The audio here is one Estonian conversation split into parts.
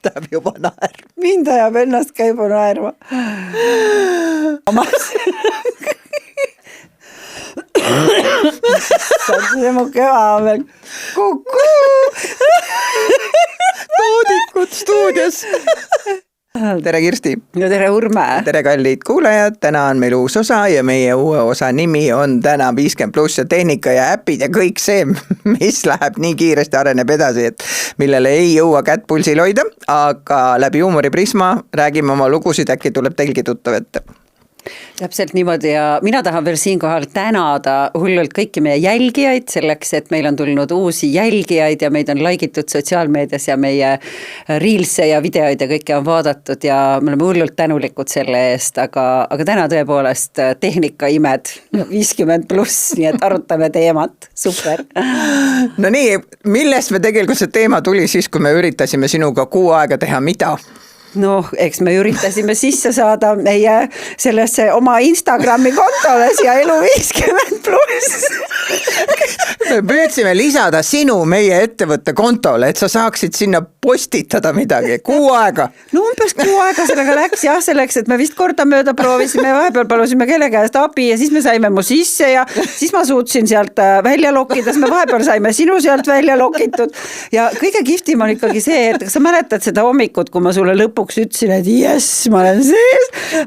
läheb juba naerma. Mind ajab ennast ka juba naerma. See mu köha on veel Toodikud stuudios. Tere Kirsti. Ja tere Urme. Tere kallid kuulajad, täna on meil uus osa ja meie uue osa nimi on täna 50+ ja tehnika ja äpid ja kõik see, mis läheb nii kiiresti areneb edasi, et millele ei jõua kätt pulsil hoida, aga läbi huumoriprisma räägime oma lugusid, äkki tuleb teilgi tuttav ette. Täpselt niimoodi ja mina tahan veel siinkohal tänada hullult kõiki meie jälgijaid selleks, et meil on tulnud uusi jälgijaid ja meid on laikitud sotsiaalmeedias ja meie reelse ja videoid ja kõike on vaadatud ja me oleme hullult tänulikud selle eest, aga täna tõepoolest tehnikaimed 50+, nii et arutame teemat, super. No nii, millest me tegelikult see teema tuli siis, kui me üritasime sinuga 6 aega teha mida? No, eks me üritasime sisse saada meie sellesse oma Instagrami kontole siia elu 50+. Me püüdsime lisada sinu meie ettevõtte kontole, et sa saaksid sinna postitada midagi. 6 aega. No umbes 6 aega sellega läks jah, selleks, et me vist kordamööda proovisime, vahepeal palusime kelle käest abi ja siis me saime mu sisse ja siis ma suutsin sealt välja lokkida, siis me vahepeal saime sinu sealt välja lokitud ja kõige kihvtim on ikkagi see, et kas sa mäletad seda hommikut, kui ma sulle lõpuks ütlesin, et jess, ma olen sees,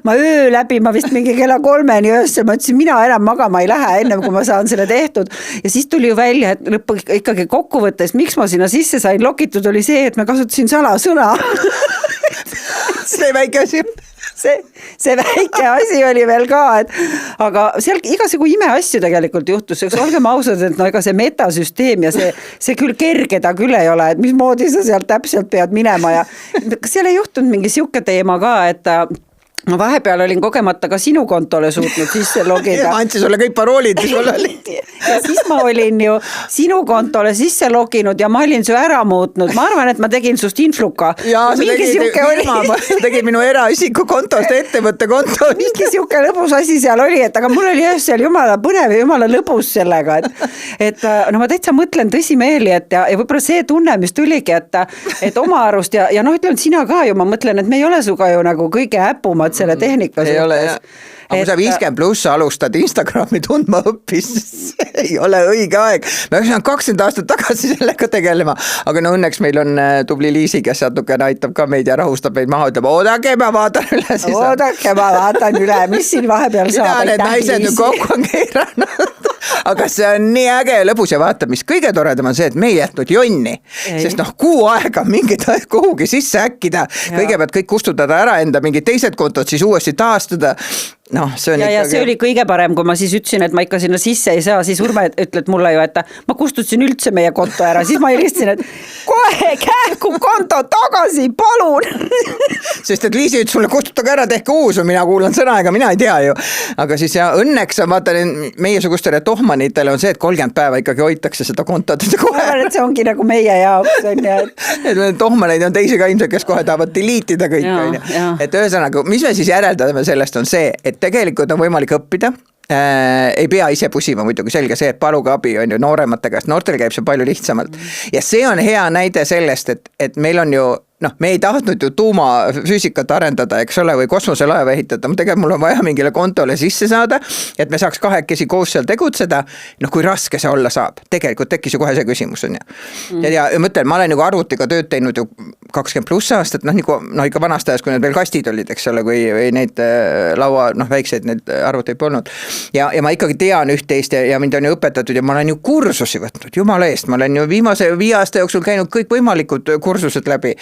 ma öö läbi, ma vist mingi kella 3-ni öösel, ma ütlesin, mina enam magama ei lähe ennem, kui ma saan selle tehtud ja siis tuli ju välja, et lõpuks ikkagi kokkuvõttes, miks ma sinna sisse sain lokitud, oli see, et ma kasutasin salasõna. See väike asi. See väike asi oli veel ka, et aga seal igasugu imeasju tegelikult juhtus, olgem ausad, et no ega see metasüsteem ja see küll kerge ta küll ei ole, et mismoodi sa sealt täpselt pead minema ja kas seal ei juhtunud mingi siuke teema ka, et ma vahepeal olin kogemata ka sinu kontole suutnud sisse logida. Ma andsin sulle kõik paroolid, mis mul oli. Ja siis ma olin ju sinu kontole sisse loginud ja ma olin su ära muutnud. Ma arvan, et ma tegin sust influka. Jaa, sa tegid minu eraisiku kontost ettevõtte kontost. Mingi siuke lõbus asi seal oli, et aga mul oli just seal jumala põnev ja jumala lõbus sellega, et no ma täitsa mõtlen tõsimeeli, et ja võib-olla see tunne, mis tuligi, et oma arust ja noh, ütlen sina ka ju, ma mõtlen, et me ei ole suga ju nagu kõige äpumad selle tehnika ei ole, jah. Aga kui sa 50+ alustad Instagrami tundma õppis, ei ole õige aeg. Me oleks 20 aastat tagasi sellega tegelema, aga no õnneks meil on tubli Liisi, kes natukene aitab ka meid ja rahustab meid maha, ütleb, oodake, ma vaatan üle. Oodake, ma vaatan üle, mis siin vahepeal saab. Mida need naised nüüd kokku on keeranud? Aga see on nii äge ja lõbus ja vaata, mis kõige toredam on see, et me ei jätnud jonni, sest 6 aega mingid kuhugi sisse äkkida, kõigepealt kõik kustutada ära enda mingid teised kontod, siis uuesti taastada. No, see ja see oli kõige parem, kui ma siis ütlesin, et ma ikka sinna sisse ei saa, siis Urme ütled mulle ju, et ma kustutasin üldse meie konto ära, siis ma helistasin, et kohe kähku konto tagasi, palun. Sest et Liisi ütles sulle, kustutage ära, tehke uus, mina kuulan sõna, ega mina ei tea ju. Aga siis ja õnneks on vaata meiesugustele tohmanitele on see, et 30 päeva ikkagi hoitakse seda kontot. Ma arvan, et see ongi nagu meie jaoks. Et tohmaneid on teisi ka ilmselt, kes kohe tahavad delete'ida kõik. Et ühesõnaga, mis me siis järeldame sellest on see, et tegelikult on võimalik õppida, ei pea ise pusima muidugi, selge see, et paluga abi on ju nooremate käest, noortel käib see palju lihtsamalt ja see on hea näide sellest, et meil on ju me ei tahtnud ju tuumafüüsikat arendada, eks ole, või kosmoselaeva ehitada, tegelikult mul on vaja mingile kontole sisse saada, et me saaks 2 koos seal tegutseda, kui raske see olla saab, tegelikult tekkis ju kohe see küsimus on ju. Ja mõtlen, ma olen nagu arvutiga tööd teinud ju 20+ aastat, ikka vanast ajast, kui need veel kastid olid, eks ole, kui neid laua, väikseid neid arvuteid polnud. Ja ma ikkagi tean üht-teist ja mind on ju õpetatud ja ma olen ju kursusi võtnud, jumala eest, ma olen ju viimase 5 aasta jooksul käinud kõik võimalikud kursused läbi.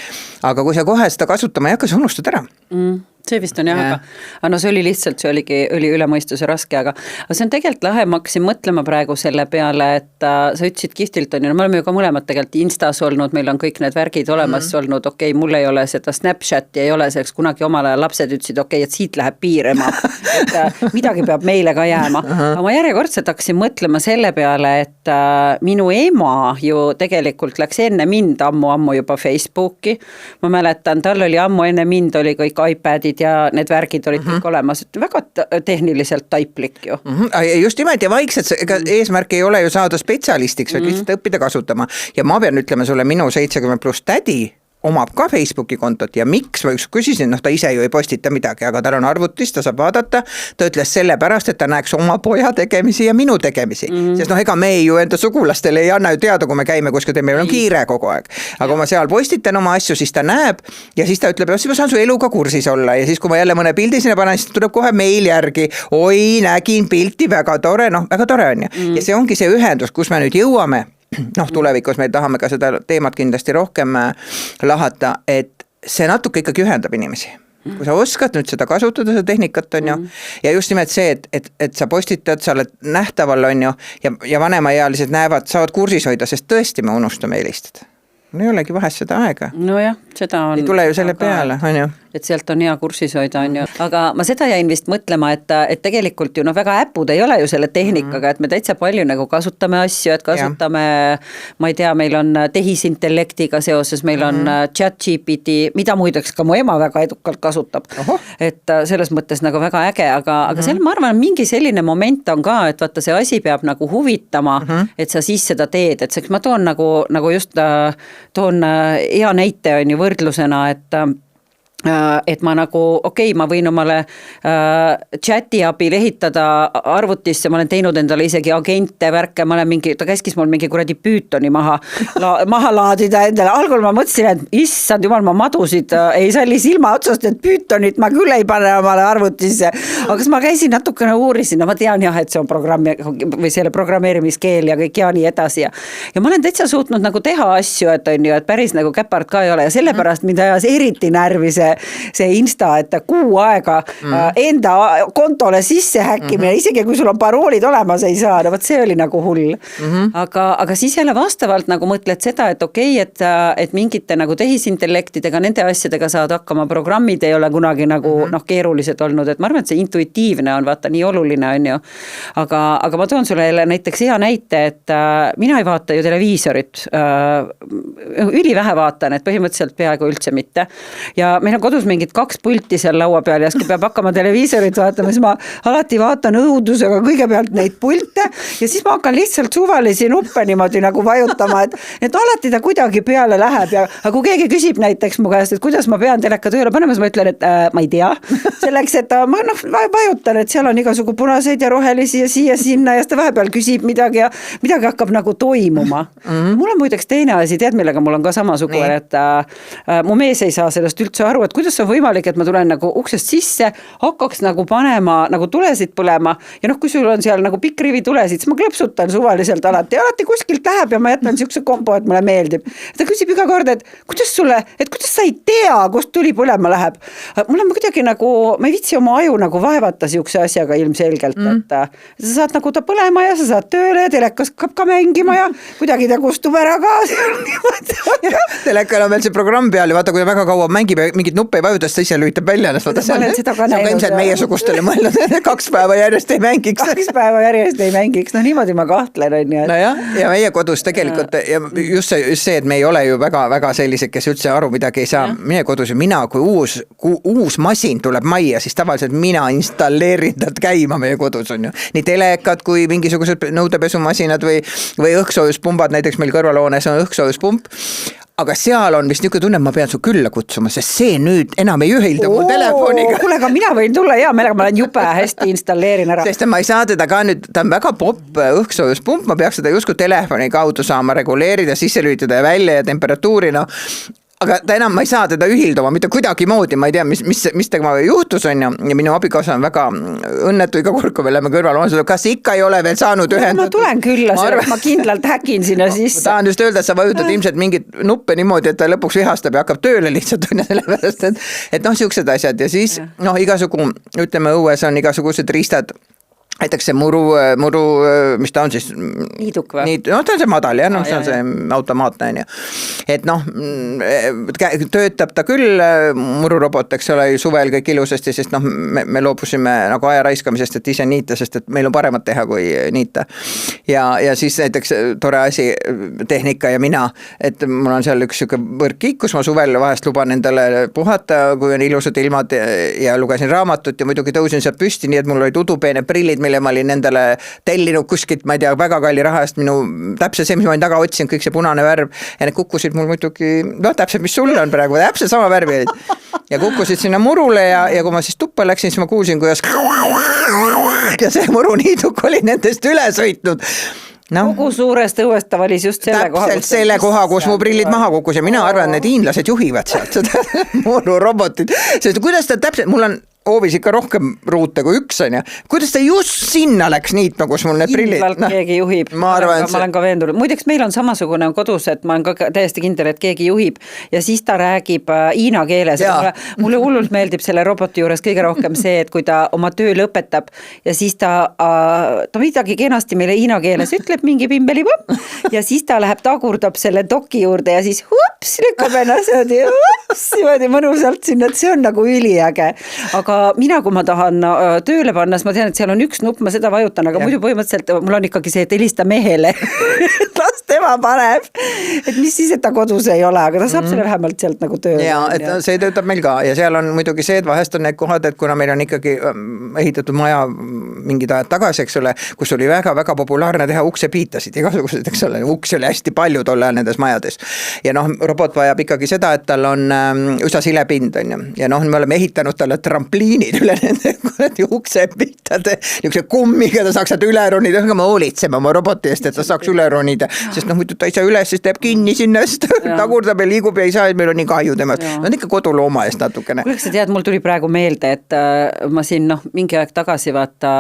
Aga kui sa kohe seda kasutama ei hakka, sa unustad ära. See vist on jah, aga see oli lihtsalt, see oli üle mõistuse raske, aga see on tegelikult lahe, ma hakkasin mõtlema praegu selle peale, et sa ütlesid kihtilt on ju, me oleme ju ka mõlemad tegelikult Instas olnud, meil on kõik need värgid olemas olnud, okei, mul ei ole seda Snapchati, ei ole selleks kunagi omal ajal lapsed ütlesid, okei, et siit läheb piirema, et midagi peab meile ka jääma. Aga ma järjekordselt hakkasin mõtlema selle peale, et minu ema ju tegelikult läks enne mind ammu juba Facebooki, ma mäletan, tal oli ammu enne mind oli kõik iPadid ja need värgid olid kõik olemas, et väga tehniliselt taiplik ju. Just nimelt ja vaikselt, ega eesmärk ei ole ju saada spetsialistiks, vaid lihtsalt õppida kasutama. Ja ma pean ütlema sulle, minu 70+ tädi omab ka Facebooki kontot ja miks, ma ükskord küsisin, ta ise ju ei postita midagi, aga tal on arvutis, ta saab vaadata, ta ütles sellepärast, et ta näeks oma poja tegemisi ja minu tegemisi, sest ega me ju enda sugulastele ei anna ju teada, kui me käime kuskil, meil on kiire kogu aeg, aga kui ma seal postitan oma asju, siis ta näeb ja siis ta ütleb, siis ma saan su eluga kursis olla ja siis, kui ma jälle mõne pildi sinna panen, siis tuleb kohe meil järgi, oi, nägin pilti, väga tore, väga tore on ju, ja see ongi see ühendus, kus me nüüd jõuame, tulevikus me tahame ka seda teemat kindlasti rohkem lahata, et see natuke ikkagi ühendab inimesi. Kui sa oskad nüüd seda kasutada, seda tehnikat on ju, ja just nimelt see, et sa postitad, sa oled nähtaval on ju, ja vanemaealised näevad, saavad kursis hoida, sest tõesti me unustame helistada. No ei olegi vahest seda aega. Nojah, seda on. Ei tule ju selle peale, on ju. Et sealt on hea kursis hoida, on ju. Aga ma seda jäin vist mõtlema, et tegelikult ju väga äpud ei ole ju selle tehnikaga, et me täitsa palju nagu kasutame asju, et kasutame, ma ei tea, meil on tehisintellektiga seoses, meil on ChatGPT, mida muideks ka mu ema väga edukalt kasutab. Et selles mõttes nagu väga äge, aga seal ma arvan, mingi selline moment on ka, et vaata see asi peab nagu huvitama, et sa siis seda teed, et ma toon nagu just toon hea näite on ju võrdlusena, et ma nagu, ma võin omale chati abil ehitada arvutisse, ma olen teinud endale isegi agente, värke, ta käskis mul mingi kuradi Pythoni maha laadida endale, algul ma mõtlesin, et issand jumal, ma madusid ei salli silma otsast, et Pythonit ma küll ei pane omale arvutisse, aga kas ma käisin natukene uurisin, ma tean jah, et see on programmi või selle programmeerimiskeel ja kõik ja nii edasi ja ma olen täitsa suutnud nagu teha asju, et on ju, et päris nagu käpard ka ei ole ja sellepärast mind ajas eriti närvi see Insta, et kuu aega enda kontole sisse häkkimine, isegi kui sul on paroolid olemas ei saa, no võt see oli nagu hull. Aga siis jälle vastavalt nagu mõtled seda, et et mingite nagu tehisintellektidega, nende asjadega saad hakkama, programmid ei ole kunagi nagu keerulised olnud, et ma arvan, et see intuitiivne on vaata nii oluline on ju. Aga ma toon sulle jälle näiteks hea näite, et mina ei vaata ju televiisorit, ülivähe vaatan, et põhimõtteliselt peaaegu üldse mitte. Ja meil on kodus mingid 2 pulti seal laua peal ja kui peab hakkama televiisorit vaatama, siis ma alati vaatan õudusega kõigepealt neid pulte ja siis ma hakkan lihtsalt suvalisi nuppe niimoodi nagu vajutama, et alati ta kuidagi peale läheb ja kui keegi küsib näiteks mu käest, et kuidas ma pean teleka tööle panema, siis ma ütlen, et ma ei tea, selleks, et ma vajutan, et seal on igasugu punaseid ja rohelisi ja siia-sinna ja seda vahepeal küsib midagi ja midagi hakkab nagu toimuma. Mul on muideks teine asi, tead millega mul on ka samasugu, et mu mees ei saa sellest üldse aru, et kuidas on võimalik, et ma tulen nagu uksest sisse, hakkaks nagu panema nagu tulesid põlema ja kui sul on seal nagu pikk rivi tulesid, siis ma klõpsutan suvaliselt alati kuskilt läheb ja ma jätan niisuguse kombo, et mulle meeldib. Ta küsib iga kord, et kuidas sa ei tea, kust tuli põlema läheb. Mul on kuidagi nagu, ma ei viitsi oma aju nagu vaevata niisuguse asjaga ilmselgelt, et sa saad nagu ta põlema ja sa saad tööle ja telekas hakkab ka mängima ja kuidagi ta kustub ära ka. Telekal on veel see programm peal ja vaata, kui ta väga kaua mängib ja mingid nuppe ei vajutas, ta ise lülitab välja. See on ka ilmselt meie sugustele mõelnud, 2 päeva järjest ei mängiks. 2 päeva järjest ei mängiks, niimoodi ma kahtlen. Nojah, ja meie kodus tegelikult, ja just see, et me ei ole ju väga sellised, kes üldse aru midagi ei saa. Meie kodus ju mina, kui uus masin tuleb majja, siis tavaliselt mina installeerin talt käima meie kodus on ju. Nii telekad kui mingisugused nõudepesumasinad või õhksoojuspunbad, näiteks meil kõrvalhoones on õhksoojuspump. Aga seal on vist niisugune tunne, et ma pean su külla kutsuma, sest see nüüd enam ei ühilda mul telefoniga. Kuule, aga mina võin tulla hea meelega, ma olen jube hästi installeerin ära. Sest ma ei saa teda ka nüüd, ta on väga popp õhksoojuspump, ma peaks seda justkui telefoni kaudu saama reguleerida, sisse lülitada ja välja ja temperatuuri, aga ta enam, ma ei saa teda ühildama, mitte kuidagi moodi, ma ei tea, mis temaga juhtus on ja minu abikaasa on väga õnnetu iga kord, kui me läheme kõrval, kas ikka ei ole veel saanud ühendatud? Ma tulen külla, ma kindlalt häkin sinna sisse. Ma tahan just öelda, et sa vajutad ilmselt mingit nuppe niimoodi, et ta lõpuks vihastab ja hakkab tööle lihtsalt, sellepärast, et siuksed asjad ja siis igasugu, ütleme õues on igasugused riistad, näiteks see muru, mis ta on siis? Niiduk või? Ta on see madal, see on see automaatne, on ju. Et töötab ta küll, mururobot, eks ole, suvel kõik ilusasti, sest me loobusime nagu aja raiskamisest, et ise niita, sest et meil on paremat teha kui niita. Ja siis näiteks tore asi, tehnika ja mina, et mul on seal üks võrkkiik, kus ma suvel vahest luban endale puhata, kui on ilusad ilmad ja lugesin raamatut ja muidugi tõusin sealt püsti, nii et mul olid udupeene prillid, mille ma olin endale tellinud kuskilt, ma ei tea, väga kalli raha eest minu täpselt see, mis ma olin taga otsinud, kõik see punane värv ja need kukkusid mul muidugi, täpselt mis sul on praegu, täpselt sama värvi ja kukkusid sinna murule ja kui ma siis tuppa läksin, siis ma kuulsin, kuidas ja see muruniiduk oli nendest üle sõitnud. Kogu suurest õuest ta valis just selle koha. Täpselt selle koha, kus mu prillid maha kukkus ja mina arvan, et hiinlased juhivad sealt seda mururobotit, sest kuidas ta täpselt, mul on hoovis ikka rohkem ruute kui üks on ja kuidas ta just sinna läks niitma, kus mul need prillid. Kindlalt keegi juhib, ma olen ka veendunud. Muideks meil on samasugune kodus, et ma olen ka täiesti kindel, et keegi juhib ja siis ta räägib hiina keeles. Mulle hullult meeldib selle roboti juures kõige rohkem see, et kui ta oma töö lõpetab ja siis ta midagi kenasti meile hiina keeles ütleb mingi pimbelipamm ja siis ta läheb tagurdab selle doki juurde ja siis hups, lükkab ennast niimoodi mõnusalt sinna, et see on nagu üliäge. Aga mina, kui ma tahan tööle panna, siis ma tean, et seal on üks nupp, ma seda vajutan, aga muidu põhimõtteliselt mul on ikkagi see, et helista mehele, las tema paneb, et mis siis, et ta kodus ei ole, aga ta saab selle vähemalt sealt nagu tööle. Ja, et see töötab meil ka ja seal on muidugi see, et vahest on need kohad, et kuna meil on ikkagi ehitatud maja mingid ajad tagasi, eks ole, kus oli väga-väga populaarne teha uksepiitasid, igasugused, eks ole, uksi oli hästi palju tol ajal nendes majades ja robot vajab ikkagi seda, et tal on üsna silepind on ju ja me oleme ehitanud talle trampliinid üle nende uksepitade, niisuguse kummiga ta saaks sealt üle ronida, aga me hoolitseme oma roboti eest, et ta saaks üle ronida, sest muidu ta ei saa üles, siis teeb kinni sinna, sest tagurdab ja liigub ja ei saa, et meil on nii kahju temast. On ikka kodulooma eest natukene. Kuuleks sa tead, mul tuli praegu meelde, et ma siin mingi aeg tagasi vaata,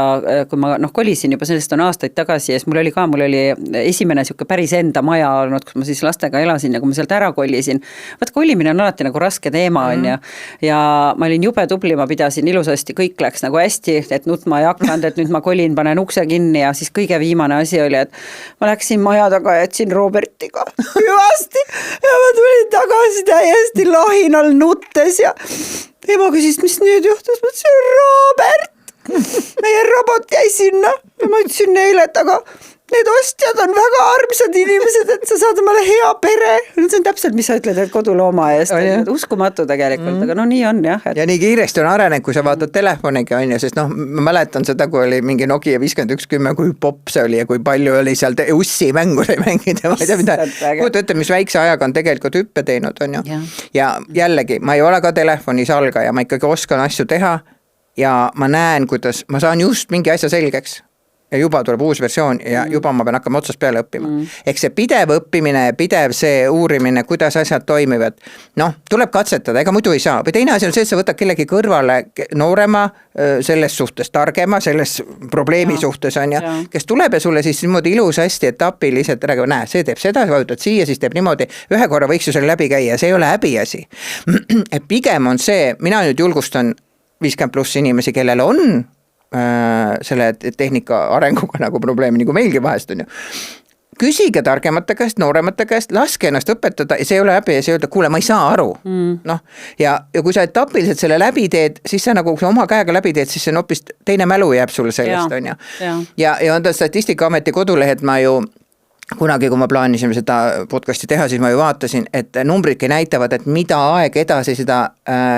kui ma kolisin juba, sellest on aastaid tagasi ja siis mul oli esimene siuke päris enda maja olnud, kus ma siis lastega elasin ja kui ma sealt ära kolisin. Vaat kolimine on alati nagu raske teema on ja ma olin jube tubli, ma pidasin ilusasti, kõik läks nagu hästi, et nutma ei hakanud, et nüüd ma kolin, panen ukse kinni ja siis kõige viimane asi oli, et ma läksin maja taga ja jätsin Robertiga hüvasti ja ma tulin tagasi täiesti lahinal nuttes ja ema küsis, mis nüüd juhtus, ma ütlesin, Robert, meie robot jäi sinna ja ma ütlesin neile, et aga need ostjad on väga armsad inimesed, et sa saad omale hea pere. See on täpselt, mis sa ütled, et kodulooma eest. Uskumatu tegelikult, aga nii on jah. Ja nii kiiresti on arenenud, kui sa vaatad telefoniga on ja sest ma mäletan seda, kui oli mingi Nokia 5110, kui popp see oli ja kui palju oli seal ussi mängu sai mängida. Ma ei tea, mida. Kuutu, mis väikse ajaga on tegelikult hüppe teinud on ju. Ja jällegi, ma ei ole ka telefonis algaja, ma ikkagi oskan asju teha ja ma näen, kuidas ma saan just mingi asja selgeks. Ja juba tuleb uus versioon ja juba ma pean hakkama otsast peale õppima. Ehk see pidev õppimine ja pidev see uurimine, kuidas asjad toimivad, tuleb katsetada, ega muidu ei saa. Või teine asi on see, et sa võtad kellegi kõrvale noorema selles suhtes, targema, selles probleemi suhtes on ja kes tuleb ja sulle siis niimoodi ilus hästi etapiliselt räägib, näe, see teeb seda, vajutad siia, siis teeb niimoodi, ühe korra võiks ju selle läbi käia, see ei ole häbiasi. Et pigem on see, mina nüüd julgustan 50+ inimesi, kellel on selle tehnika arenguga nagu probleemi, nagu meilgi vahest on ju. Küsige targemate käest, nooremate käest, laske ennast õpetada ja see ei ole häbi ja see öelda, kuule, ma ei saa aru. Ja kui sa etapiliselt selle läbi teed, siis sa nagu, kui sa oma käega läbi teed, siis see on hoopis teine mälu jääb sulle sellest on ju. Ja on ta Statistikaameti kodulehed ma ju kunagi, kui ma plaanisime seda podcasti teha, siis ma ju vaatasin, et numbridki näitavad, et mida aeg edasi seda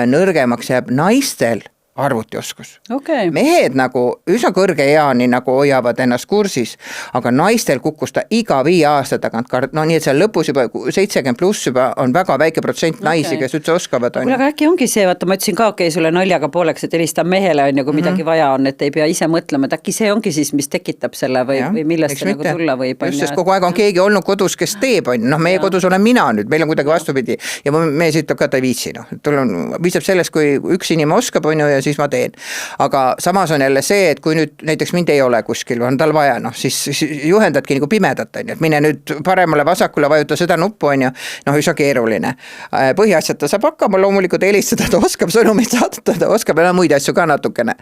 nõrgemaks jääb naistel arvutioskus. Mehed nagu üsna kõrge eani nagu hoiavad ennast kursis, aga naistel kukkus ta iga 5 aasta tagant, nii et seal lõpus juba 70+ juba on väga väike protsent naisi, kes üldse oskavad. Kuule, aga äkki ongi see, vaata ma ütlesin ka, sulle naljaga pooleks, et helista mehele on ju, kui midagi vaja on, et ei pea ise mõtlema, et äkki see ongi siis, mis tekitab selle või millest see nagu tulla võib. Just, sest kogu aeg on keegi olnud kodus, kes teeb, on meie kodus olen mina nüüd, meil on kuidagi vastupidi ja mees ütleb ka, ta ei viitsi. Viitsab sellest, kui üks inimene oskab, on ju, ja siis ma teen. Aga samas on jälle see, et kui nüüd näiteks mind ei ole kuskil, on tal vaja, siis juhendadki nagu pimedat, on ju, et mine nüüd paremale vasakule, vajuta seda nuppu, on ju, üsna keeruline. Põhiasjad ta saab hakkama loomulikult helistada, ta oskab sõnumit saata, ta oskab muid asju ka natukene.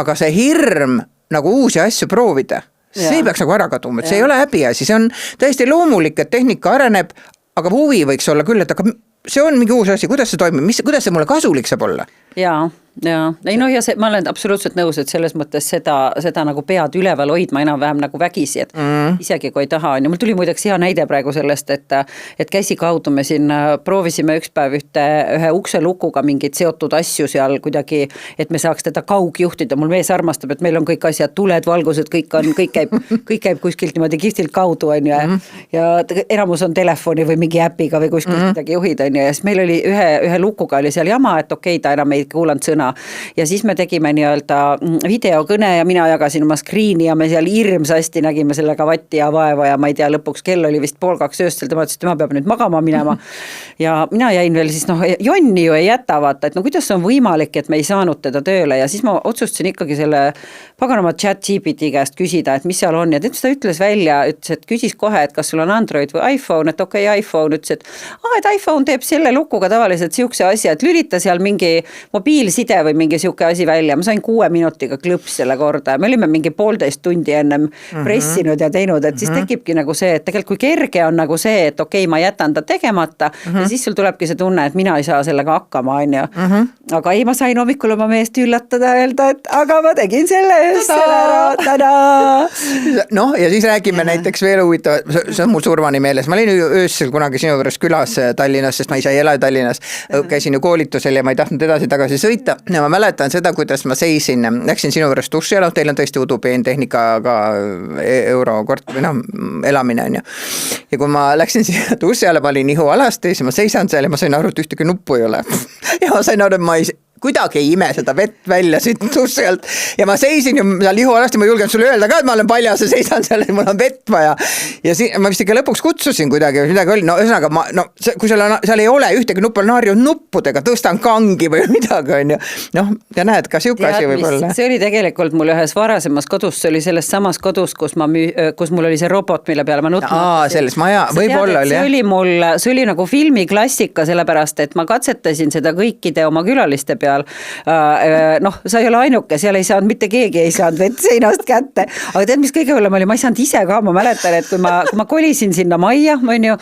Aga see hirm nagu uusi asju proovida, see peaks nagu ära kaduma, et see ei ole häbiasi, see on täiesti loomulik, et tehnika areneb, aga huvi võiks olla küll, et aga see on mingi uus asi, kuidas see toimib, kuidas see mulle kasulik saab olla? Jaa, ei noh, ja ma olen absoluutselt nõus, et selles mõttes seda nagu pead üleval hoidma enam-vähem nagu vägisi, et isegi kui ei taha, on ju, mul tuli muideks hea näide praegu sellest, et käsikaudu me siin proovisime üks päev ühe ukselukuga mingeid seotud asju seal kuidagi, et me saaks teda kaugjuhtida, mul mees armastab, et meil on kõik asjad, tuled, valgused, kõik käib kuskilt niimoodi kihvtilt kaudu, on ju, ja enamus on telefoni või mingi äpiga või kuskilt midagi juhid, on ju, ja siis meil oli ühe lukuga oli seal jama, et okei, ta enam ei kuulanud sõna. Ja siis me tegime nii-öelda videokõne ja mina jagasin oma screen'i ja me seal hirmsasti nägime sellega vatti ja vaeva ja ma ei tea, lõpuks kell oli vist 1:30 ööstel, tema ütles, et tema peab nüüd magama minema. Ja mina jäin veel siis, jonni ju ei jäta, vaata, et kuidas on võimalik, et me ei saanud teda tööle ja siis ma otsustasin ikkagi selle paganama ChatGPT käest küsida, et mis seal on ja ta ütles välja, ütles, et küsis kohe, et kas sul on Android või iPhone, et okei, iPhone, ütles, et iPhone teeb selle lukuga tavaliselt siukse asja, et lülita seal mingi mobiilside või mingi siuke asi välja, ma sain 6 minutiga klõps selle korda ja me olime mingi 1,5 tundi ennem pressinud ja teinud, et siis tekibki nagu see, et tegelikult kui kerge on nagu see, et okei, ma jätan ta tegemata ja siis sul tulebki see tunne, et mina ei saa sellega hakkama, on ju. Aga ei, ma sain hommikul oma meest üllatada, öelda, et aga ma tegin selle ära, tadaa! Noh, ja siis räägime näiteks veel huvitav, see on mul surmani meeles, ma olin ju öösel kunagi sinu juures külas Tallinnas, sest ma ise ei ela Tallinnas, käisin ju koolitusel ja ma ei tahtnud edasi-tagasi sõita ja ma mäletan seda, kuidas ma seisin, läksin sinu juures duši ja teil on tõesti udupeentehnika eurokort või elamine on ju. Ja kui ma läksin siia duši alla, ma olin ihualasti, siis ma seisan seal ja ma sain aru, et ühtegi nuppu ei ole. Ja ma sain aru, et ma kuidagi ei ime seda vett välja siit duši alt ja ma seisin ju seal ihualasti, ma julgen sulle öelda ka, et ma olen paljas ja seisan seal, et mul on vett vaja. Ja ma vist ikka lõpuks kutsusin kuidagi, midagi oli, ühesõnaga kui seal ei ole ühtegi nuppu, naarjun nuppudega, tõstan kangi või midagi on ju. Ja näed, ka siuke asi võib olla. See oli tegelikult mul ühes varasemas kodus, see oli selles samas kodus, kus mul oli see robot, mille peale ma nutma. Selles maja, võib-olla oli. See oli nagu filmiklassika, sellepärast, et ma katsetasin seda kõikide oma külaliste peal. Sa ei ole ainuke, seal ei saanud, mitte keegi ei saanud vett seinast kätte, aga tead, mis kõige hullem oli, ma ei saanud ise ka, ma mäletan, et kui ma kolisin sinna majja, on ju,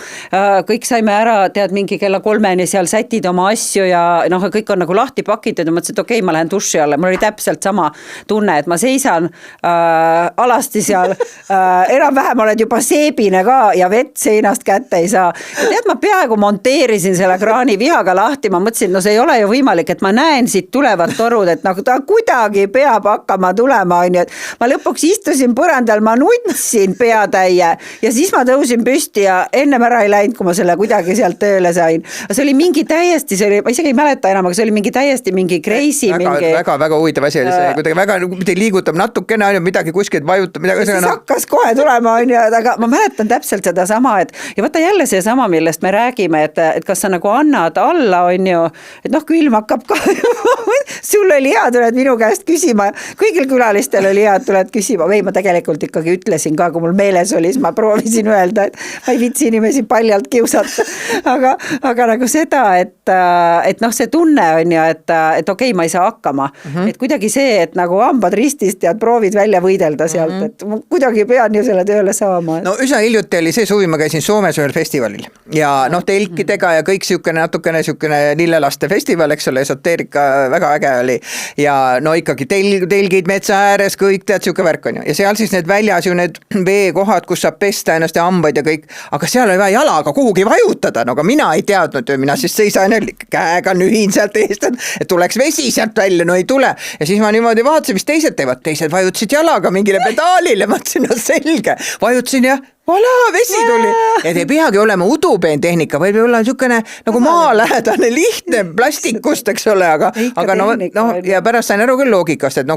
kõik saime ära, tead, mingi kella 3 seal sätid oma asju ja kõik on nagu lahti pakitud ja mõtlesin, et okei, ma lähen duši alla, mul oli täpselt sama tunne, et ma seisan alasti seal, enam-vähem oled juba seebine ka ja vett seinast kätte ei saa. Ja tead, ma peaaegu monteerisin selle kraani vihaga lahti, ma mõtlesin, see ei ole ju võimalik, et ma näen siit tulevad torud, et nagu ta kuidagi peab hakkama tulema, on ju, et ma lõpuks istusin põrandal, ma nutsin peatäie ja siis ma tõusin püsti ja ennem ära ei läinud, kui ma selle kuidagi sealt tööle sain. See oli mingi täiesti, ma isegi ei mäleta enam, aga see oli mingi täiesti mingi crazy. Väga huvitav asi oli see, kuidagi väga liigutab natukene, midagi kuskilt vajutab, midagi. Siis hakkas kohe tulema, on ju, aga ma mäletan täpselt seda sama, et ja vaata jälle see sama, millest me räägime, et kas sa nagu annad alla, on ju, et külm hakkab ka sul oli hea, tuled minu käest küsima, kõigil külalistel oli hea, tuled küsima, või ma tegelikult ikkagi ütlesin ka, kui mul meeles oli, siis ma proovisin öelda, et ma ei vitsi inimesi paljalt kiusata, aga nagu seda, et see tunne on ju, et okei, ma ei saa hakkama, et kuidagi see, et nagu hambad ristist ja proovid välja võidelda sealt, et ma kuidagi pean ju selle tööle saama. No üsna hiljuti oli see suvi, ma käisin Soomes ühel festivalil ja telkidega ja kõik natukene lillelaste festival, eks ole, esoteerika väga äge oli ja ikkagi telgid metsa ääres, kõik tead, siuke värk on ju. Ja seal siis need väljas ju need veekohad, kus saab pesta ennast ja hambaid ja kõik, aga seal oli vaja jalaga kuhugi vajutada, aga mina ei teadnud ju, mina siis seisan käega nühin sealt eest, et tuleks vesi sealt välja, no ei tule. Ja siis ma niimoodi vaatasin, mis teised teevad, teised vajutasid jalaga mingile pedaalile, mõtlesin, selge, vajutasin ja voilà, vesi tuli. Ja ei peagi olema udupeentehnika, võib olla niisugune nagu maalähedane lihtne plastikust, eks ole, aga ja pärast sain aru küll loogikast, et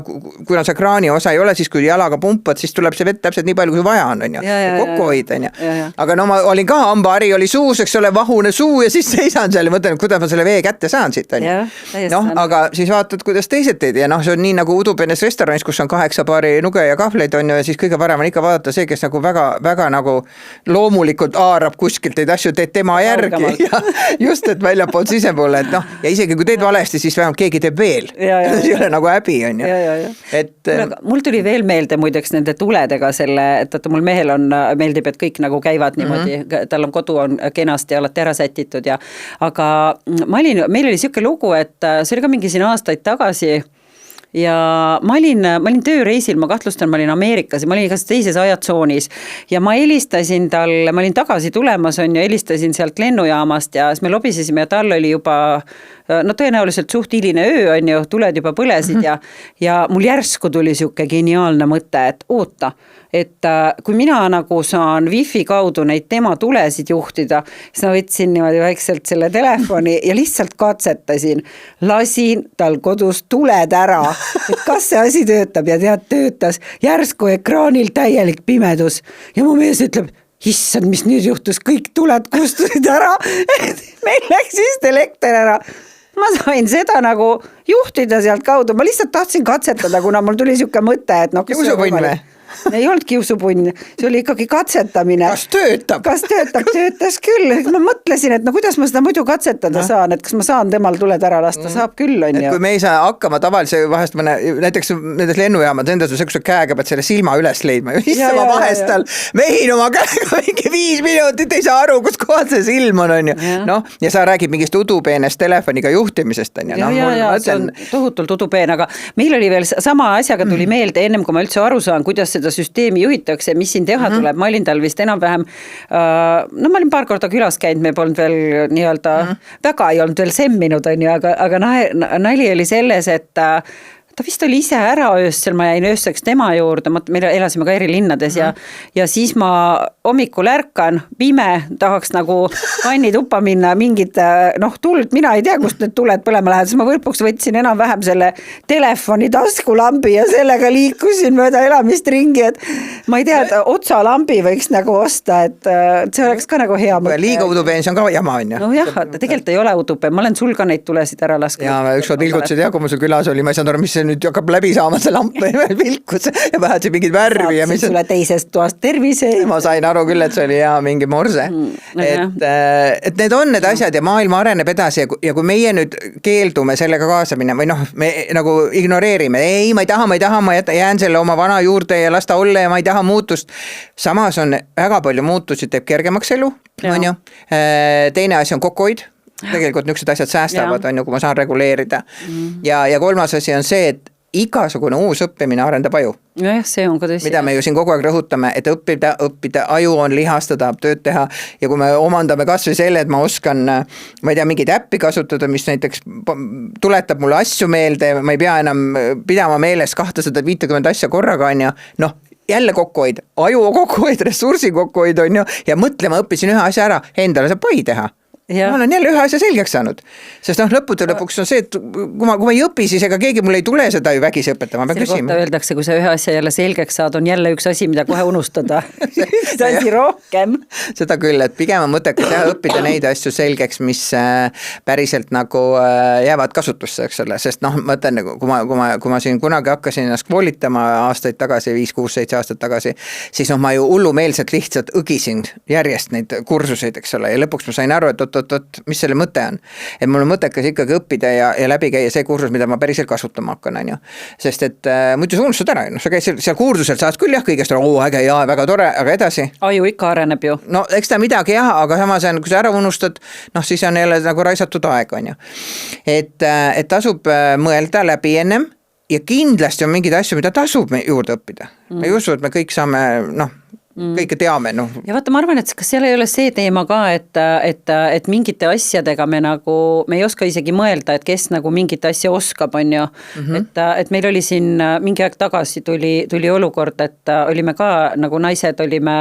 kuna see kraani osa ei ole, siis kui jalaga pumpad, siis tuleb see vett täpselt nii palju, kui vaja on ju, kokku hoida, on ju. Aga ma olin ka, hambahari oli suus, eks ole, vahune suu ja siis seisan seal ja mõtlen, kuidas ma selle vee kätte saan siit, on ju. Aga siis vaatad, kuidas teised teed ja see on nii nagu udupeenes restoranis, kus on 8 paari nuge ja kahvleid, on ju, ja siis kõige parem on ikka vaadata see, kes nagu väga nagu loomulikult haarab kuskilt neid asju, teed tema järgi ja just, et väljapool sisepoole, et noh, ja isegi kui teed valesti, siis vähemalt keegi teeb veel. See ei ole nagu häbi, on ju. Et mul tuli veel meelde muideks nende tuledega selle, et mul mehel meeldib, et kõik nagu käivad niimoodi, tal on kodu on kenasti alati ära sätitud ja aga meil oli siuke lugu, et see oli ka mingi siin aastaid tagasi ja ma olin tööreisil, ma kahtlustan, ma olin Ameerikas ja ma olin igas teises ajatsoonis ja ma helistasin talle, ma olin tagasi tulemas on ju, helistasin sealt lennujaamast ja siis me lobisesime ja tal oli juba no tõenäoliselt suht hiline öö on ju, tuled juba põlesid ja mul järsku tuli siuke geniaalne mõte, et oota, et kui mina nagu saan wifi kaudu neid tema tulesid juhtida, siis ma võtsin niimoodi väikselt selle telefoni ja lihtsalt katsetasin, lasin tal kodus tuled ära, et kas see asi töötab ja tead, töötas, järsku ekraanil täielik pimedus ja mu mees ütleb, issand, mis nüüd juhtus, kõik tuled kustusid ära, meil läks vist elekter ära. Ma sain seda nagu juhtida sealt kaudu, ma lihtsalt tahtsin katsetada, kuna mul tuli siuke mõte, et ei olnud kiusupunn, see oli ikkagi katsetamine. Kas töötab? Töötas küll. Ma mõtlesin, et no kuidas ma seda muidu katsetada saan, et kas ma saan temal tuled ära lasta, saab küll, on ju. Kui me ei saa hakkama tavalise vahest, näiteks nendes lennujaamad, endas on see käega pead selle silma üles leidma. Ma vahest tal mehin oma käega mingi 5 minutit, ei saa aru, kus kohal see silm on ju. No, ja sa räägid mingist udupeenest telefoniga juhtimisest, on ju. See on tohutult udupeen, aga meil oli veel sama asjaga tuli meelde ennem, kui ma üldse aru saan, kuidas seda süsteemi juhitakse, mis siin teha tuleb, ma olin tal vist enam-vähem, no ma olin paar korda külas käinud, me polnud veel nii-öelda, väga ei olnud veel semminud, on ju, aga nali oli selles, et ta vist oli ise ära öössel, ma jäin öösseks tema juurde, me elasime ka eri linnades ja siis ma hommikul ärkan, pime, tahaks nagu vanni tuppa minna, mingid tuld, mina ei tea, kust need tuled põlema lähevad, siis ma lõpuks võtsin enam-vähem selle telefoni taskulambi ja sellega liikusin mööda elamist ringi, et ma ei tea, et otsalambi võiks nagu osta, et see oleks ka nagu hea mõte. Liiga udupeen, see on ka jama, on ju? No jah, tegelikult ei ole udupeen, ma olen sul ka neid tulesid ära lasknud. Ja ükskord vilgutasid kui ma sul külas oli, ma ei saanud aru, mis see nüüd hakkab läbi saama see lamp vilkus ja vähetasid mingid värvi. Saatsid sulle teisest toast tervise. Ma sain aru küll, et see oli hea mingi morse. Et need on need asjad ja maailma areneb edasi ja kui meie nüüd keeldume sellega kaasa minna või noh, me nagu ignoreerime, ei, ma ei taha, ma jään selle oma vana juurde ja las ta olla ja ma ei taha muutust. Samas on väga palju muutusi, teeb kergemaks elu, on ju. Teine asi on kokkuhoid. Tegelikult niisugused asjad säästavad, on ju, kui ma saan reguleerida. Ja kolmas asi on see, et igasugune uus õppimine arendab aju. Jah, see on ka tõsi. Mida me ju siin kogu aeg rõhutame, et õppida, aju on lihas, ta tahab tööd teha ja kui me omandame kas või selle, et ma oskan, ma ei tea, mingeid äppi kasutada, mis näiteks tuletab mulle asju meelde, ma ei pea enam pidama meeles 250 asja korraga, on ju, noh, jälle kokkuhoid, aju kokkuhoid, ressursi kokkuhoid on ju ja mõtlema õppisin ühe asja ära, endale saab pai teha. Ma olen jälle ühe asja selgeks saanud, sest lõputu lõpuks on see, et kui ma ei õpi, siis ega keegi mul ei tule seda ju vägisi õpetama, ma pean küsima. Selle kohta öeldakse, kui sa ühe asja jälle selgeks saad, on jälle üks asi, mida kohe unustada. Seda asi rohkem. Seda küll, et pigem on mõttekas teha õppida neid asju selgeks, mis päriselt nagu jäävad kasutusse, eks ole, sest noh, ma mõtlen, kui ma siin kunagi hakkasin ennast koolitama aastaid tagasi, 5, 6, 7 aastat tagasi, siis ma ju hullumeelselt lihtsalt õgisin järjest neid kursuseid, eks ole, ja lõpuks ma sain aru, et mis selle mõte on. Et mul on mõttekas ikkagi õppida ja läbi käia see kursus, mida ma päriselt kasutama hakkan, on ju. Sest et muidu sa unustad ära, sa käid seal kursusel, saad küll jah kõigest aru, äge ja väga tore, aga edasi. Aju ikka areneb ju. No eks ta midagi jah, aga samas on, kui sa ära unustad, noh siis on jälle nagu raisatud aeg, on ju. Et tasub mõelda läbi ennem ja kindlasti on mingeid asju, mida tasub juurde õppida. Ma ei usu, et me kõik saame, noh, kõike teame, noh. Ja vaata, ma arvan, et kas seal ei ole see teema ka, et mingite asjadega me ei oska isegi mõelda, et kes nagu mingit asja oskab, on ju. Et meil oli siin mingi aeg tagasi tuli olukord, et olime ka nagu naised olime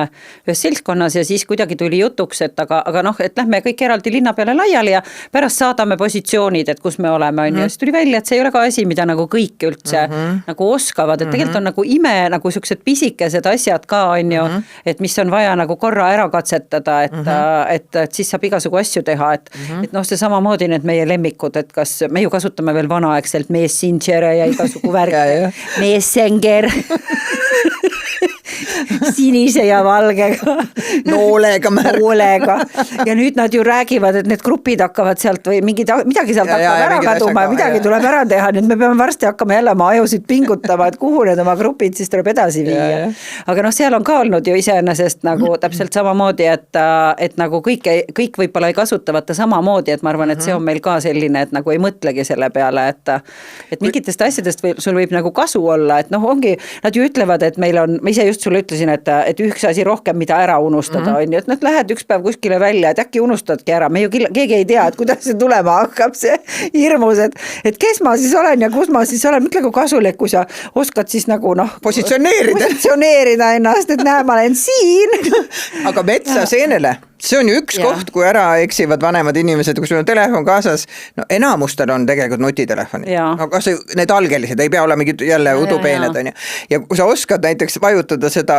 ühes seltskonnas ja siis kuidagi tuli jutuks, et aga noh, et lähme kõik eraldi linna peale laiali ja pärast saadame positsioonid, et kus me oleme, on ju. Siis tuli välja, et see ei ole ka asi, mida nagu kõik üldse nagu oskavad, et tegelikult on nagu ime, nagu sellised pisikesed asjad ka, on ju. Et mis on vaja nagu korra ära katsetada, et siis saab igasugu asju teha, et noh, see samamoodi need meie lemmikud, et kas me ju kasutame veel vanaaegselt Messenger ja igasugu värk, Messenger sinise ja valgega. noolega. Ja nüüd nad ju räägivad, et need grupid hakkavad sealt või midagi sealt hakkab ära kaduma ja midagi tuleb ära teha, nüüd me peame varsti hakkama jälle oma ajusid pingutama, et kuhu need oma grupid siis tuleb edasi viia. Aga noh, seal on ka olnud ju iseenesest nagu täpselt samamoodi, et nagu kõik võib-olla ei kasutavata samamoodi, et ma arvan, et see on meil ka selline, et nagu ei mõtlegi selle peale, et mingitest asjadest sul võib nagu kasu olla, et noh, ongi, nad ju ütlevad, et meil on, ma ise just sulle ütlesin, et üks asi rohkem, mida ära unustada on ju, et nad lähed üks päev kuskile välja, et äkki unustadki ära, me ju keegi ei tea, et kuidas see tulema hakkab, see hirmus, et kes ma siis olen ja kus ma siis olen, mõtle kui kasulik, kui sa oskad siis nagu noh, positsioneerida ennast, et näe, ma olen siin. Aga metsaseenele, see on ju üks koht, kui ära eksivad vanemad inimesed, kui sul on telefon kaasas, no enamustel on tegelikult nutitelefonid. No kas need algelised, ei pea olema mingid jälle udupeened on ju. Ja kui sa oskad näiteks vajutada seda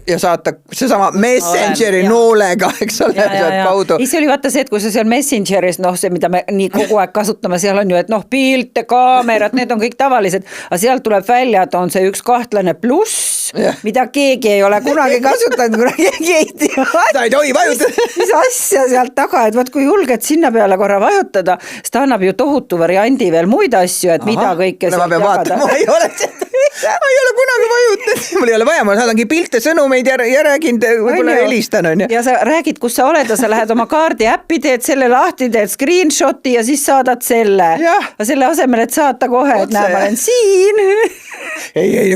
ja saata seesama Messengeri noolega, eks ole, sealt kaudu. See oli vaata see, et kui sa seal Messengeris, noh see, mida me nii kogu aeg kasutame, seal on ju, et noh, pilte, kaamerad, need on kõik tavalised, aga sealt tuleb välja, et on see üks kahtlane pluss, mida keegi ei ole kunagi kasutanud, kuna keegi ei tea. Ta ei tohi vajutada. Mis asja sealt taga, et vaat kui julged sinna peale korra vajutada, siis ta annab ju tohutu variandi veel muid asju, et mida kõike sealt jagada. Ma ei ole kunagi vajutanud, mul ei ole vaja, ma saadangi pilte, sõnumeid ja räägin, võib-olla helistan on ju. Ja sa räägid, kus sa oled ja sa lähed oma kaardi äppi, teed selle lahti, teed screenshoti ja siis saadad selle. Ja selle asemel, et saata kohe, et näe, ma olen siin. Ei,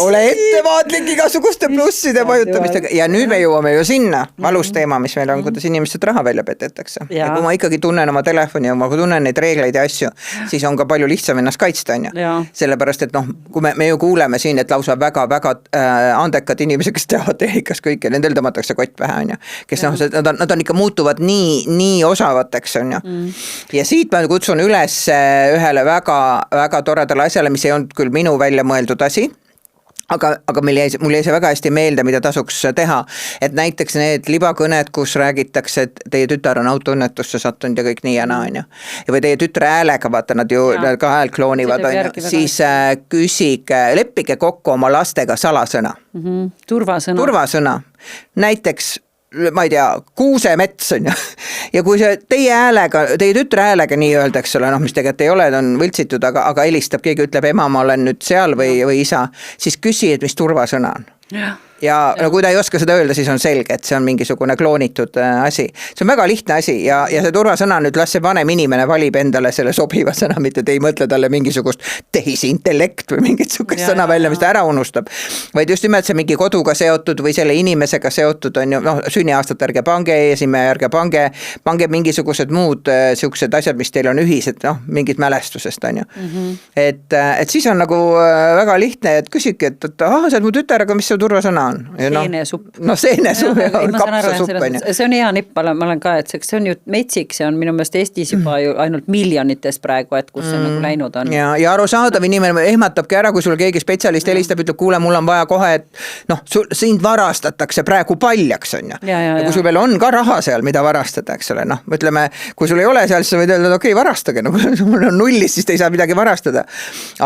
ole ettevaatlik igasuguste plusside vajutamistega. Ja nüüd me jõuame ju sinna valus teema, mis meil on, kuidas inimesed raha välja petetakse. Ja kui ma ikkagi tunnen oma telefoni ja ma tunnen neid reegleid ja asju, siis on ka palju lihtsam ennast kaitsta on ju. Sellepärast, et noh, kui me ju kuuleme siin, et lausa väga-väga andekad inimesed, kes teavad tehnikas kõike, nendel tõmmatakse kott pähe on ju. Kes noh, nad on ikka muutuvad nii osavateks on ju. Ja siit ma kutsun üles ühele väga toredale asjale, mis ei olnud küll minu välja mõeldud asi, aga mul jäi see väga hästi meelde, mida tasuks teha, et näiteks need libakõned, kus räägitakse, et teie tütar on autoõnnetusse sattunud ja kõik nii ja naa on ju. Või teie tütre häälega, vaata nad ju ka hääl kloonivad on ju, siis küsige, leppige kokku oma lastega salasõna. Turvasõna. Näiteks ma ei tea, kuusemets on ju. Ja kui see teie tütre häälega nii öelda, eks ole, noh, mis tegelikult ei ole, ta on võltsitud, aga helistab, keegi ütleb, ema, ma olen nüüd seal või isa, siis küsi, et mis turvasõna on. Ja no kui ta ei oska seda öelda, siis on selge, et see on mingisugune kloonitud asi. See on väga lihtne asi ja see turvasõna nüüd las see vanem inimene valib endale selle sobiva sõna, mitte te ei mõtle talle mingisugust tehisintellekt või mingit sukest sõna välja, mis ta ära unustab. Vaid just nimelt see mingi koduga seotud või selle inimesega seotud on ju, noh, sünniaastat ärge pange, eesime ärge pange mingisugused muud siuksed asjad, mis teil on ühised, noh, mingid mälestusest on ju. Et siis on nagu väga lihtne, et küsige, et see on mu tütar, aga mis see turvasõna on? Seenesupp. No seenesupp ja kapsasupp on ju. See on hea nipp, ma olen ka, et see on ju metsik, see on minu meelest Eestis juba ju ainult miljonites praegu, et kus see nagu läinud on. Ja arusaadav inimene ehmatabki ära, kui sul keegi spetsialist helistab, ütleb, kuule, mul on vaja kohe, et noh, sind varastatakse praegu paljaks on ju. Ja kui sul veel on ka raha seal, mida varastada, eks ole, noh, ütleme, kui sul ei ole seal, siis sa võid öelda, okei, varastage, no kui sul on nullis, siis te ei saa midagi varastada.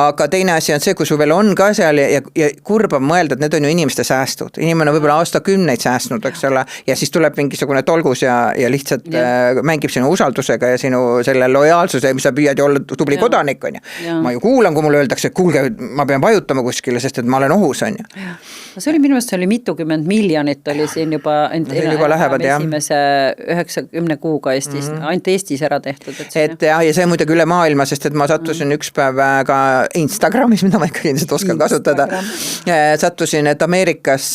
Aga teine asi on see, kui sul veel on ka seal ja kurb on mõelda, et need on ju inimeste säästud. Inimene võib-olla aastakümneid säästnud, eks ole, ja siis tuleb mingisugune tolgus ja lihtsalt mängib sinu usaldusega ja sinu selle lojaalsuse, mis sa püüad ju olla tubli kodanik, on ju. Ma ju kuulan, kui mulle öeldakse, et kuulge, ma pean vajutama kuskile, sest et ma olen ohus, on ju. See oli minu meelest, see oli 20 miljonit oli siin juba lähevad, esimese 90 kuuga Eestis, ainult Eestis ära tehtud. Ja see muidugi üle maailma, sest et ma sattusin üks päev ka Instagramis, mida ma ikka ilmselt oskan kasutada, sattusin, et Ameerikas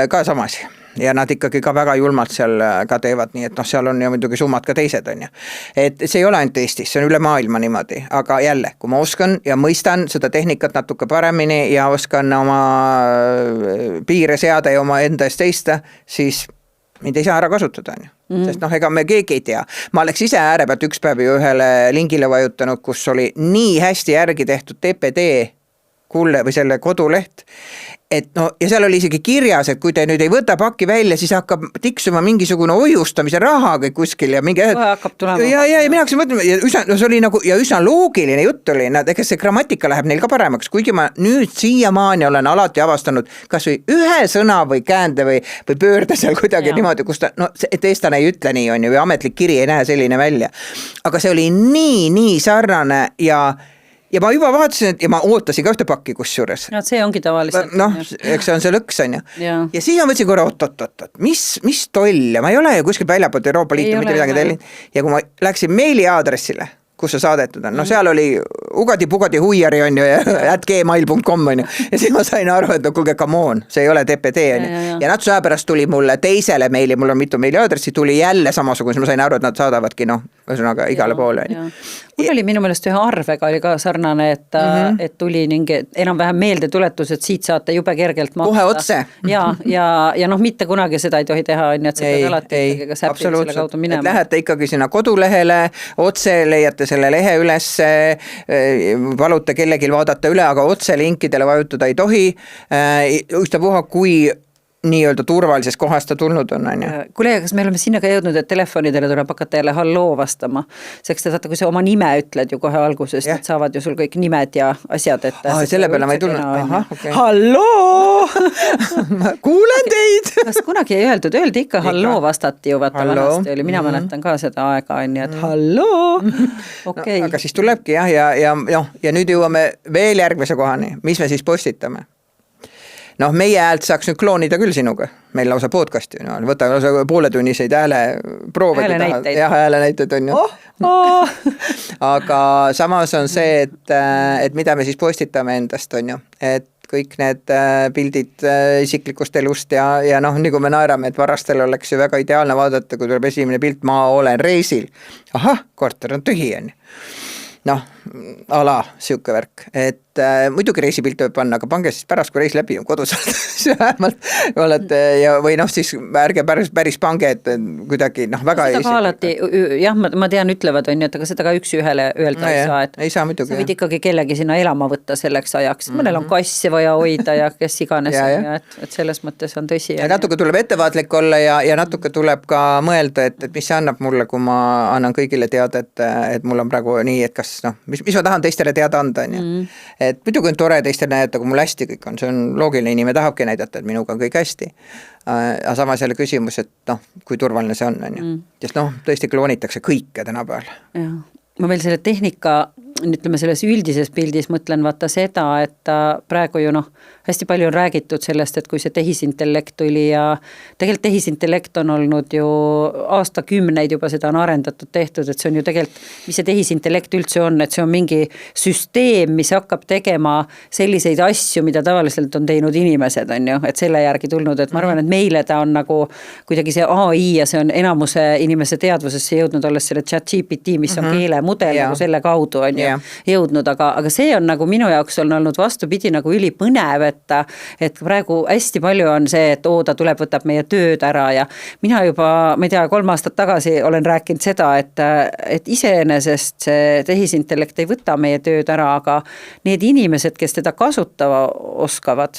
ka samasi ja nad ikkagi ka väga julmalt seal ka teevad, nii et noh, seal on ju muidugi summad ka teised on ju. Et see ei ole ainult Eestis, see on üle maailma niimoodi, aga jälle, kui ma oskan ja mõistan seda tehnikat natuke paremini ja oskan oma piire seada ja oma enda eest seista, siis mind ei saa ära kasutada on ju. Sest noh, ega me keegi ei tea. Ma oleks ise ääre pealt üks päev ju ühele lingile vajutanud, kus oli nii hästi järgi tehtud TPD kulle või selle koduleht, et no ja seal oli isegi kirjas, et kui te nüüd ei võta pakki välja, siis hakkab tiksuma mingisugune hoiustamise raha kõik kuskil ja mingi hakkab tulema. ja mina hakkasin mõtlema ja üsna, no see oli nagu ja üsna loogiline jutt oli, ega see grammatika läheb neil ka paremaks, kuigi ma nüüd siiamaani olen alati avastanud kas või ühe sõna või käände või pöörde seal kuidagi niimoodi, kus ta, no et eestlane ei ütle nii, on ju, või ametlik kiri ei näe selline välja. Aga see oli nii sarnane ja ma juba vaatasin, et ja ma ootasin ka ühte pakki kusjuures. No see ongi tavaliselt. Noh, eks see on see lõks, on ju. Ja siis ma mõtlesin korra, oot, mis toll ja ma ei ole ju kuskil väljapoolt Euroopa Liitu mitte midagi tellinud. Ja kui ma läksin meiliaadressile, kus see saadetud on, no seal oli ugadi-pugadi huiari on ju ja @gmail.com on ju ja siis ma sain aru, et no kuulge, come on, see ei ole TPD on ju ja natukese aja pärast tuli mulle teisele meili, mul on mitu meiliaadressi, tuli jälle samasugune, ma sain aru, et nad saadavadki noh, ühesõnaga igale poole on ju. Mul oli minu meelest ühe arvega oli ka sarnane, et tuli mingi enam-vähem meeldetuletus, et siit saate jube kergelt maksta. Kohe otse. Ja noh, mitte kunagi seda ei tohi teha, on ju, et sa pead alati ikkagi ka säpil selle kaudu minema. Et lähete ikkagi sinna kodulehele, otse leiate selle lehe üles, palute kellelgi vaadata üle, aga otse linkidele vajutada ei tohi, ükstapuha kui nii-öelda turvalises kohast ta tulnud on ju. Kuule, kas me oleme sinna ka jõudnud, et telefonidele tuleb hakata jälle halloo vastama? Seks te saate, kui sa oma nime ütled ju kohe alguses, et saavad ju sul kõik nimed ja asjad, et selle peale ma ei tulnud. Halloo! Kuulen teid! Kas kunagi ei öeldud? Öeldi ikka halloo vastati ju, vaata vanasti oli. Mina mäletan ka seda aega, on ju, et halloo! Okay. No, aga siis tulebki ja nüüd jõuame veel järgmise kohani. Mis me siis postitame? Noh, meie häält saaks nüüd kloonida küll sinuga, meil lausa podcasti, no, võta pooletunniseid hääleproove. Häälenäiteid on ju. Aga samas on see, et mida me siis postitame endast, on ju, et kõik need pildid isiklikust elust ja noh, nii kui me naerame, et varastel oleks ju väga ideaalne vaadata, kui tuleb esimene pilt, ma olen reisil. Ahah, korter on tühi, on ju. Noh, ala, siuke värk, et muidugi reisipilt võib panna, aga pange siis pärast, kui reis läbi on kodus vähemalt olete ja või noh, siis ärge päris pange, et kuidagi noh, väga seda ka alati, jah, ma tean, ütlevad on ju, et aga seda ka üks ühele öelda ei saa, et ei saa muidugi, sa võid ikkagi kellegi sinna elama võtta selleks ajaks, mõnel on kassi vaja hoida ja kes iganes, et selles mõttes on tõsi. Ja natuke tuleb ettevaatlik olla ja natuke tuleb ka mõelda, et mis see annab mulle, kui ma annan kõigile teada, et mul on praegu nii, et kas noh, mis ma tahan teistele teada anda, on ju. Et muidugi on tore teistele näidata, kui mul hästi kõik on, see on loogiline, inimene tahabki näidata, et minuga on kõik hästi. Aga samas jälle küsimus, et noh, kui turvaline see on ju. Sest noh, tõesti kloonitakse kõike tänapäeval. Ma veel selle tehnika, ütleme selles üldises pildis mõtlen vaata seda, et praegu ju noh, hästi palju on räägitud sellest, et kui see tehisintellekt tuli ja tegelikult tehisintellekt on olnud ju aastakümneid juba seda on arendatud tehtud, et see on ju tegelikult, mis see tehisintellekt üldse on, et see on mingi süsteem, mis hakkab tegema selliseid asju, mida tavaliselt on teinud inimesed, on ju, et selle järgi tulnud, et ma arvan, et meile ta on nagu kuidagi see AI ja see on enamuse inimese teadvusesse jõudnud olles selle ChatGPT, mis on keelemudel nagu selle kaudu on ju jõudnud, aga see on nagu minu jaoks on olnud vastupidi nagu ülipõnev, et praegu hästi palju on see, et ta tuleb, võtab meie tööd ära ja mina juba, ma ei tea, 3 aastat tagasi olen rääkinud seda, et iseenesest see tehisintellekt ei võta meie tööd ära, aga need inimesed, kes teda kasutada oskavad,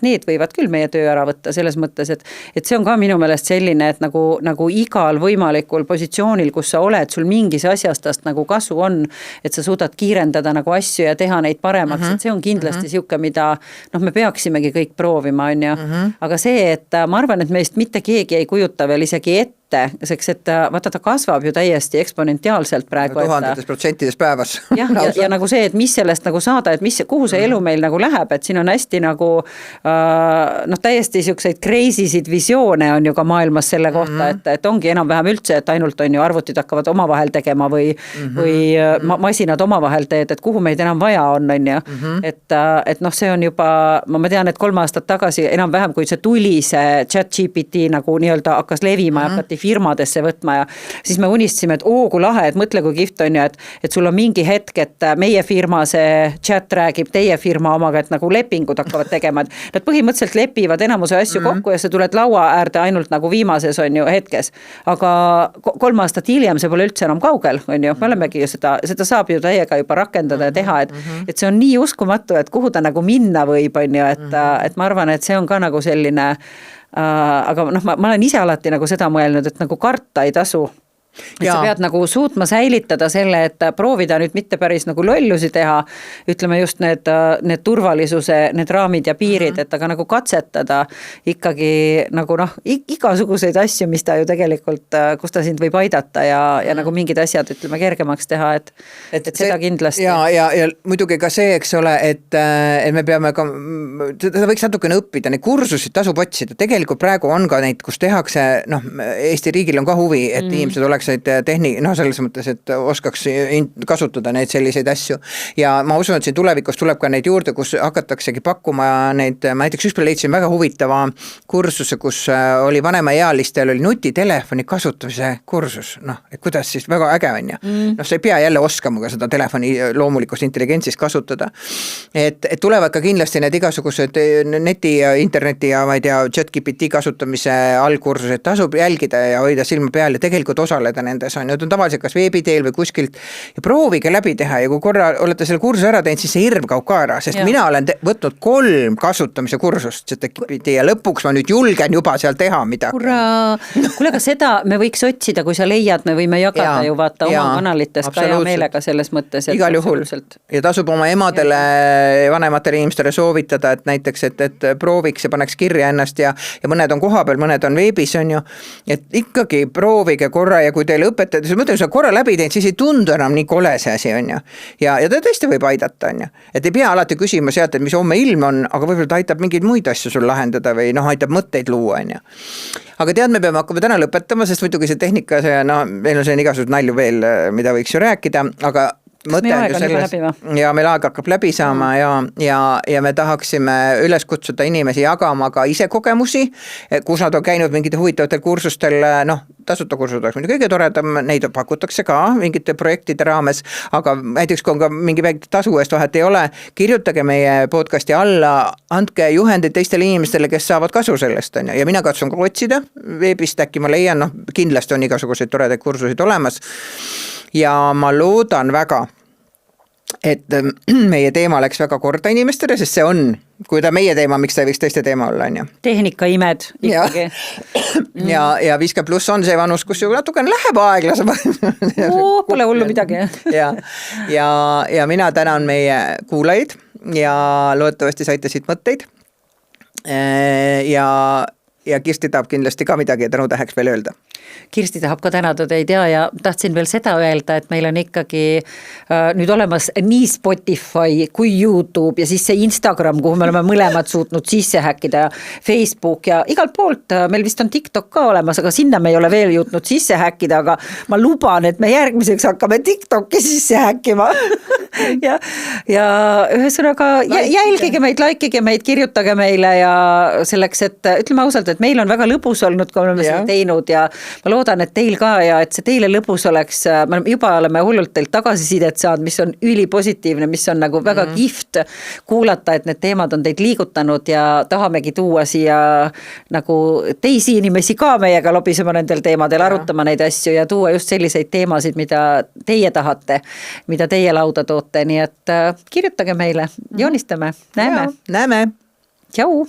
need võivad küll meie töö ära võtta selles mõttes, et see on ka minu meelest selline, et nagu igal võimalikul positsioonil, kus sa oled, sul mingis asjast nagu kasu on, et sa suudad kiirendada nagu asju ja teha neid paremaks, et see on kindlasti siuke, mida noh, me peaksimegi kõik proovima, on ju. Aga see, et ma arvan, et meist mitte keegi ei kujuta veel isegi ette, seks, et vaata, ta kasvab ju täiesti eksponentiaalselt praegu. 1000% päevas. Ja nagu see, et mis sellest nagu saada, et kuhu see elu meil nagu läheb, et siin on hästi nagu noh, täiesti siukseid crazy'sid visioone on ju ka maailmas selle kohta, et ongi enam-vähem üldse, et ainult on ju arvutid hakkavad omavahel tegema või masinad omavahel teed, et kuhu meid enam vaja on ju. Et noh, see on juba, ma tean, et 3 aastat tagasi enam-vähem, kui see tuli, see ChatGPT nagu nii-öelda hakkas levima ja hakati firmadesse võtma ja siis me unistasime, et kui lahe, et mõtle, kui kihvt on ju, et sul on mingi hetk, et meie firma see chat räägib teie firma omaga, et nagu lepingud hakkavad tegema, et nad põhimõtteliselt lepivad enamuse asju kokku ja sa tuled laua äärde ainult nagu viimases on ju hetkes. Aga 3 aastat hiljem see pole üldse enam kaugel, on ju, me olemegi ju seda saab ju täiega juba rakendada ja teha, et see on nii uskumatu, et kuhu ta nagu minna võib, on ju, et ma arvan, et see on ka nagu selline, aga noh, ma olen ise alati nagu seda mõelnud, et nagu karta ei tasu. Et sa pead nagu suutma säilitada selle, et proovida nüüd mitte päris nagu lollusi teha, ütleme just need turvalisuse, need raamid ja piirid, et aga nagu katsetada ikkagi nagu noh, igasuguseid asju, mis ta ju tegelikult, kus ta sind võib aidata ja nagu mingid asjad, ütleme, kergemaks teha, et seda kindlasti. Ja muidugi ka see, eks ole, et me peame ka, seda võiks natukene õppida, neid kursusid tasub otsida, tegelikult praegu on ka neid, kus tehakse, noh, Eesti riigil on ka huvi, et inimesed oleks selles mõttes, et oskaks kasutada neid selliseid asju ja ma usun, et siin tulevikus tuleb ka neid juurde, kus hakataksegi pakkuma neid, ma näiteks ükspäev leidsin väga huvitava kursuse, kus oli vanemaealistel oli nutitelefoni kasutamise kursus, noh, et kuidas siis väga äge on ja noh, sa ei pea jälle oskama ka seda telefoni loomulikust intelligentsist kasutada, et tulevad ka kindlasti need igasugused neti ja interneti ja ma ei tea, ChatGPT kasutamise allkursused tasub jälgida ja hoida silma peal ja tegelikult osaleda nendes on, need on tavaliselt kas veebiteel või kuskilt ja proovige läbi teha ja kui korra olete selle kursuse ära teinud, siis see hirm kaob ka ära, sest mina olen võtnud 3 kasutamise kursust ja lõpuks ma nüüd julgen juba seal teha midagi. Kuule, aga seda me võiks otsida, kui sa leiad, me võime jagada ju vaata oma kanalitest ka hea meelega selles mõttes. Igal juhul ja tasub oma emadele, vanematele inimestele soovitada, et näiteks, et prooviks ja paneks kirja ennast ja mõned on koha peal, mõned on veebis on ju, et ikkagi proovige korra ja kui teile õpetada, siis mõtleme, sa korra läbi teed, siis ei tundu enam nii kole see asi on ju. Ja ta tõesti võib aidata on ju. Et ei pea alati küsima sealt, et mis homme ilm on, aga võib-olla ta aitab mingeid muid asju sul lahendada või noh, aitab mõtteid luua on ju. Aga tead, me peame hakkama täna lõpetama, sest muidugi see tehnika, meil on see igasugused nalju veel, mida võiks ju rääkida, aga mõte on ju selles, ja meil aeg hakkab läbi saama ja me tahaksime üles kutsuda inimesi jagama ka ise kogemusi, kus nad on käinud mingite huvitavatel kursustel, noh, tasuta kursused oleks muidugi kõige toredam, neid pakutakse ka mingite projektide raames, aga näiteks kui on ka mingi tasu eest vahet ei ole, kirjutage meie podcasti alla, andke juhendid teistele inimestele, kes saavad kasu sellest on ju, ja mina katsun ka otsida veebist, äkki ma leian, noh, kindlasti on igasuguseid toredaid kursusid olemas ja ma loodan väga, et meie teema läks väga korda inimestele, sest see on, kui ta meie teema, miks ta ei võiks teiste teema olla, on ju. Tehnikaimed ikkagi. Ja 50+ on see vanus, kus ju natuke läheb aeglasema. Pole hullu midagi. Ja mina tänan meie kuulajaid ja loodetavasti saite siit mõtteid. Ja Kirsti tahab kindlasti ka midagi tänutäheks veel öelda. Kirsti tahab ka tänada teid ja tahtsin veel seda öelda, et meil on ikkagi nüüd olemas nii Spotify kui YouTube ja siis see Instagram, kuhu me oleme mõlemad suutnud sisse häkkida ja Facebook ja igalt poolt, meil vist on TikTok ka olemas, aga sinna me ei ole veel jõudnud sisse häkkida, aga ma luban, et me järgmiseks hakkame TikToki sisse häkkima ja ühesõnaga jälgige meid, likeige meid, kirjutage meile ja selleks, et ütleme ausalt, et meil on väga lõbus olnud, kui oleme seda teinud ja ma loodan, et teil ka ja et see teile lõbus oleks, me juba oleme hullult teilt tagasisidet saanud, mis on ülipositiivne, mis on nagu väga kihvt kuulata, et need teemad on teid liigutanud ja tahamegi tuua siia nagu teisi inimesi ka meiega lobisema nendel teemadel, arutama neid asju ja tuua just selliseid teemasid, mida teie tahate, mida teie lauda toote, nii et kirjutage meile, joonistame, näeme. Näeme. Tšau.